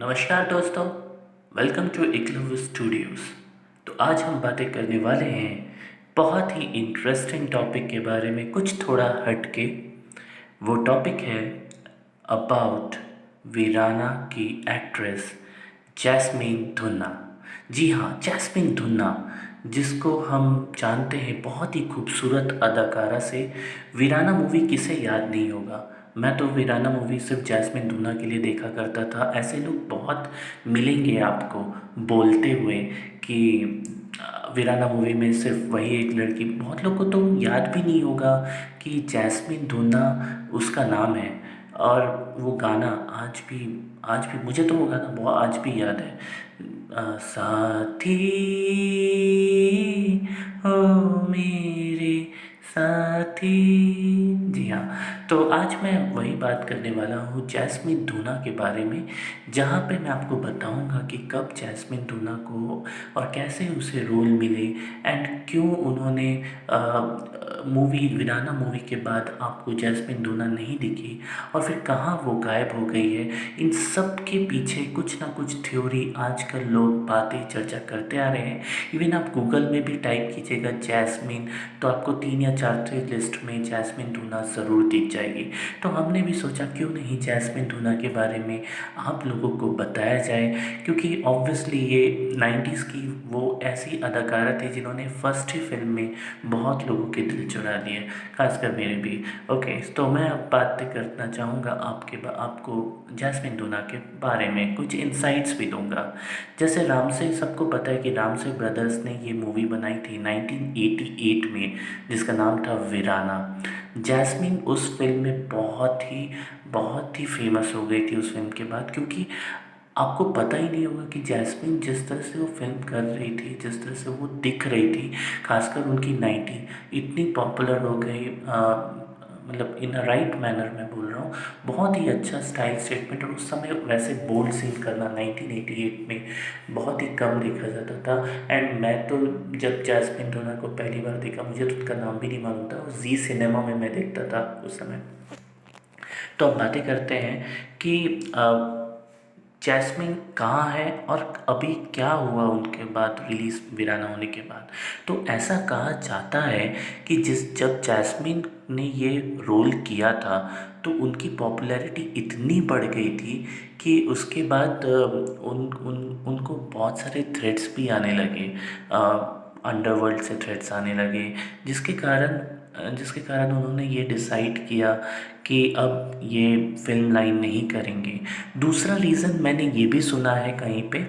नमस्कार दोस्तों, welcome to Eklavya Studios. तो आज हम बातें करने वाले हैं बहुत ही इंटरेस्टिंग टॉपिक के बारे में, कुछ थोड़ा हट के। वो टॉपिक है अबाउट वीराना की एक्ट्रेस जैस्मीन धुन्ना। जी हाँ, जैस्मीन धुन्ना, जिसको हम जानते हैं बहुत ही खूबसूरत अदाकारा से। वीराना मूवी किसे याद नहीं होगा। मैं तो वीराना मूवी सिर्फ जैस्मिन धुना के लिए देखा करता था। ऐसे लोग बहुत मिलेंगे आपको बोलते हुए कि वीराना मूवी में सिर्फ वही एक लड़की। बहुत लोग को तो याद भी नहीं होगा कि जैस्मिन धुना उसका नाम है। और वो गाना आज भी मुझे तो वो गाना बहुत आज भी याद है। साथी हो मेरे साथी। जी हाँ, तो आज मैं वही बात करने वाला हूँ जैस्मिन धुना के बारे में, जहाँ पे मैं आपको बताऊँगा कि कब जैस्मिन धुना को और कैसे उसे रोल मिले एंड क्यों उन्होंने मूवी वीराना मूवी के बाद आपको जैस्मिन धुना नहीं दिखी और फिर कहाँ वो गायब हो गई है। इन सब के पीछे कुछ ना कुछ थ्योरी आजकल लोग बातें चर्चा करते आ रहे हैं। इवन आप गूगल में भी टाइप कीजिएगा जैस्मिन, तो आपको 3 या 4 लिस्ट में जैस्मिन धुना ज़रूर दिख जाएगी। तो हमने भी सोचा क्यों नहीं जैस्मिन धुना के बारे में आप लोगों को बताया जाए, क्योंकि ऑब्वियसली ये 90s की वो ऐसी अदाकारा थी जिन्होंने फर्स्ट ही फिल्म में बहुत लोगों के दिल चुरा लिए, खासकर मेरे भी। ओके, तो मैं अब बातें करना चाहूँगा आपको जैस्मिन धुना के बारे में कुछ इंसाइट्स भी दूंगा। जैसे रामसे, सबको पता है कि रामसे ब्रदर्स ने ये मूवी बनाई थी 1988 में, जिसका नाम था वीराना। जैस्मिन उस फिल्म में बहुत ही फेमस हो गई थी उस फिल्म के बाद, क्योंकि आपको पता ही नहीं होगा कि जैस्मिन जिस तरह से वो फिल्म कर रही थी, जिस तरह से वो दिख रही थी, खासकर उनकी नाइटी इतनी पॉपुलर हो गई। मतलब इन अ राइट मैनर मैं बोल रहा हूँ, बहुत ही अच्छा स्टाइल स्टेटमेंट। और उस समय वैसे बोल्ड सीन करना 1988 में बहुत ही कम देखा जाता था। एंड मैं तो जब जैस्मिन धुना को पहली बार देखा, मुझे तो उनका नाम भी नहीं मालूम था, जी सिनेमा में मैं देखता था उस समय। तो अब बातें करते हैं कि जैस्मिन कहाँ है और अभी क्या हुआ उनके बाद, रिलीज़ वीराना होने के बाद। तो ऐसा कहा जाता है कि जब जैस्मिन ने ये रोल किया था तो उनकी पॉपुलैरिटी इतनी बढ़ गई थी कि उसके बाद उनको बहुत सारे थ्रेट्स भी आने लगे, अंडरवर्ल्ड से थ्रेट्स आने लगे, जिसके कारण उन्होंने ये डिसाइड किया कि अब ये फिल्म लाइन नहीं करेंगे। दूसरा रीज़न मैंने ये भी सुना है कहीं पे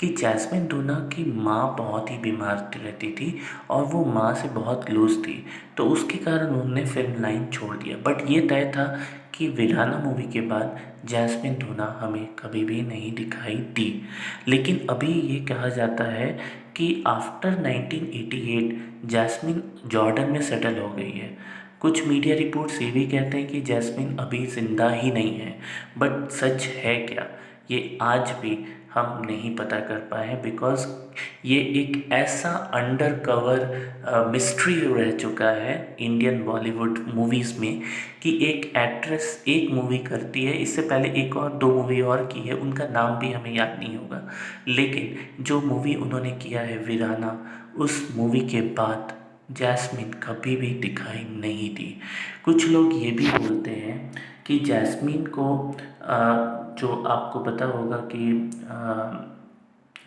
कि जैस्मिन धुना की माँ बहुत ही बीमार रहती थी और वो माँ से बहुत लूज थी, तो उसके कारण उन्होंने फिल्म लाइन छोड़ दिया। बट ये तय था कि वीराना मूवी के बाद जैस्मिन धुना हमें कभी भी नहीं दिखाई दी। लेकिन अभी ये कहा जाता है कि आफ्टर 1988 जैस्मिन जॉर्डन में सेटल हो गई है। कुछ मीडिया रिपोर्ट्स ये भी कहते हैं कि जैस्मिन अभी ज़िंदा ही नहीं है, बट सच है क्या ये आज भी हम नहीं पता कर पाए हैं, बिकॉज़ ये एक ऐसा अंडर कवर मिस्ट्री रह चुका है इंडियन बॉलीवुड मूवीज़ में कि एक एक्ट्रेस एक मूवी करती है, इससे पहले एक और दो मूवी और की है, उनका नाम भी हमें याद नहीं होगा, लेकिन जो मूवी उन्होंने किया है वीराना, उस मूवी के बाद जैस्मिन कभी भी दिखाई नहीं दी। कुछ लोग ये भी बोलते हैं कि जैस्मिन को जो आपको पता होगा कि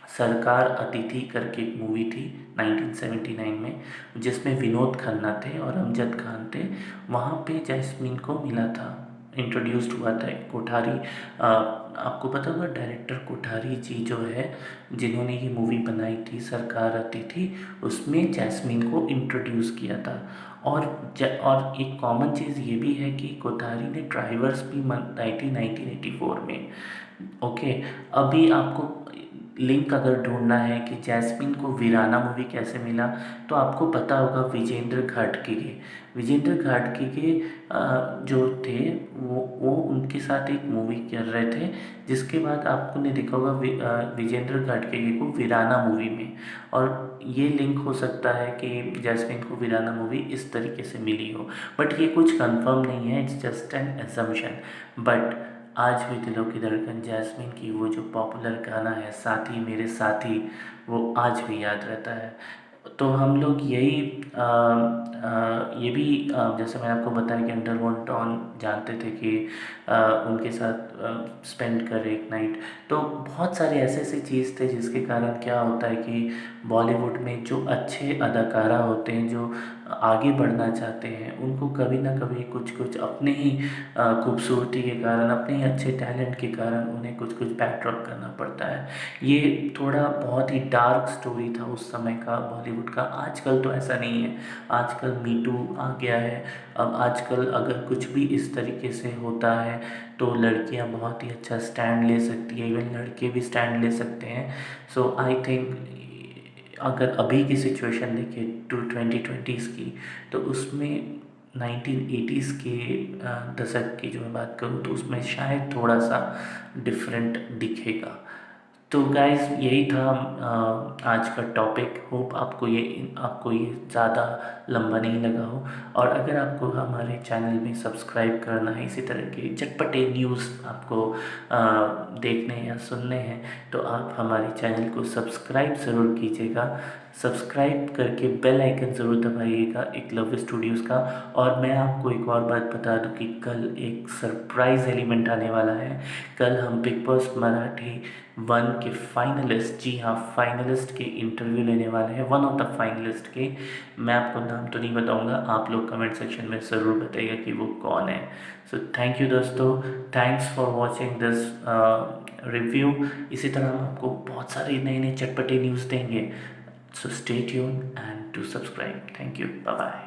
सरकार अतिथि करके एक मूवी थी 1979 में, जिसमें विनोद खन्ना थे और अमजद खान थे। वहाँ पे जैस्मिन को मिला था, इंट्रोड्यूस्ड हुआ था कोठारी। आपको पता होगा डायरेक्टर कोठारी जी जो है, जिन्होंने ये मूवी बनाई थी सरकार अतिथि, उसमें जैस्मिन को इंट्रोड्यूस किया था। और एक कॉमन चीज़ ये भी है कि कोठारी ने ड्राइवर्स भी 1984 में। ओके, अभी आपको लिंक अगर ढूंढना है कि जैस्मिन को वीराना मूवी कैसे मिला, तो आपको पता होगा विजेंद्र घाटगे के जो थे वो उनके साथ एक मूवी कर रहे थे, जिसके बाद आपने देखा होगा विजेंद्र घाटगे को वीराना मूवी में। और ये लिंक हो सकता है कि जैस्मिन को वीराना मूवी इस तरीके से मिली हो, बट ये कुछ कंफर्म नहीं है, it's just an assumption. But आज भी दिलों की धड़कन जैस्मिन की वो जो पॉपुलर गाना है साथी मेरे साथी, वो आज भी याद रहता है। तो हम लोग यही ये भी जैसे मैंने आपको बताया कि अंडरवन टॉन जानते थे कि उनके साथ स्पेंड करें एक नाइट। तो बहुत सारे ऐसे ऐसे चीज़ थे जिसके कारण क्या होता है कि बॉलीवुड में जो अच्छे अदाकारा होते हैं, जो आगे बढ़ना चाहते हैं, उनको कभी ना कभी कुछ कुछ अपने ही खूबसूरती के कारण, अपने ही अच्छे टैलेंट के कारण उन्हें कुछ कुछ बैक ड्रॉप करना पड़ता है। ये थोड़ा बहुत ही डार्क स्टोरी था उस समय का बॉलीवुड का। आजकल तो ऐसा नहीं है, आजकल मी टू आ गया है। अब आजकल अगर कुछ भी इस तरीके से होता है तो लड़कियां बहुत ही अच्छा स्टैंड ले सकती है, इवन लड़के भी स्टैंड ले सकते हैं। सो आई थिंक अगर अभी की सिचुएशन देखें 2020s की, तो उसमें 1980s के दशक की जो मैं बात करूँ तो उसमें शायद थोड़ा सा डिफरेंट दिखेगा। तो गाइस यही था आज का टॉपिक। होप आपको ये ज़्यादा लंबा नहीं लगा हो। और अगर आपको हमारे चैनल में सब्सक्राइब करना है, इसी तरह के चटपटे न्यूज़ आपको देखने या सुनने हैं, तो आप हमारे चैनल को सब्सक्राइब ज़रूर कीजिएगा। सब्सक्राइब करके बेल आइकन ज़रूर दबाइएगा एकलव्य स्टूडियोज़ का। और मैं आपको एक और बात बता दूं कि कल एक सरप्राइज़ एलिमेंट आने वाला है। कल हम बिग बॉस मराठी 1 के फाइनलिस्ट, जी हाँ, फाइनलिस्ट के इंटरव्यू लेने वाले हैं, वन ऑफ द फाइनलिस्ट के। मैं आपको नाम तो नहीं बताऊंगा, आप लोग कमेंट सेक्शन में ज़रूर बताइएगा कि वो कौन है। सो थैंक यू दोस्तों, thanks for watching this review. इसी तरह हम आपको बहुत सारे नए नए चटपटे न्यूज़ देंगे। So stay tune and to subscribe. Thank you, bye bye.